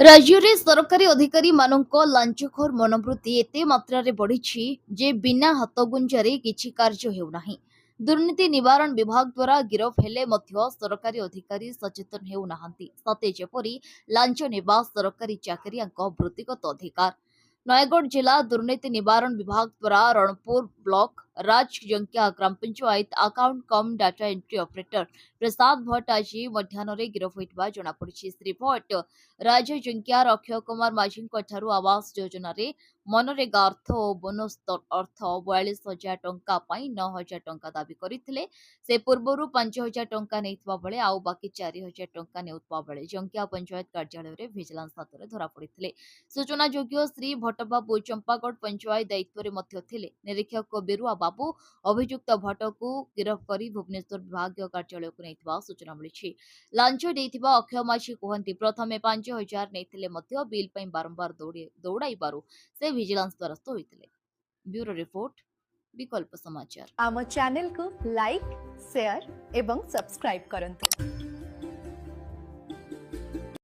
राज्य सरकारी अधिकारी मानक लांचखोर मनोवृत्ति एते मात्रा बढ़ी जे बिना हाथगुंजारे किछि कार्य हेउना। दुर्नीति निवारण विभाग द्वारा गिरफ हेले मध्य सरकारी अधिकारी सचेतन हेउनाहांती। सते जेपरि लांच नेबा सरकारी चाकरियाक वृत्तिगत अधिकार। नयगढ़ जिला दुर्नीति निवारण विभाग द्वारा रणपुर ब्लॉक राजजंकिया ग्राम पंचायत अकाउंट कम data entry operator Prasad Bhatt आज मध्याह्न गिरफ होता जमापड़ी। श्री भट्ट राजजंकियार अक्षय कुमार माझी आवास योजन मनरेगा अर्थ और बोनस अर्थ 42,000 टंका 9,000 टंका दाबी करते। से पूर्वर 5,000 टंका नहीं बेले आउ बाकी 4,000 टंका नेउतबा बेले जंकिया पंचायत कार्यालय विजिलेंस हाथ में धरा पड़ते। सूचना योग्य श्री भट्टबाबू चंपागढ़ पंचायत दायित्व थे। निरीक्षक बिरुआ बाबू अभियुक्त भट्ट को गिरफ कर भुवनेश्वर विभाग कार्यालय को नहीं सूचना मिली। लांच देइथिबा अक्षय माझी कहती प्रथमे 5,000 नहीं बिल पर बारंबार दौड़ाइबारु से विजिलेंस द्वारस्थ होते। ब्यूरो रिपोर्ट विकल्प समाचार। आम चैनल को लाइक शेयर एवं सब्सक्राइब करंतु।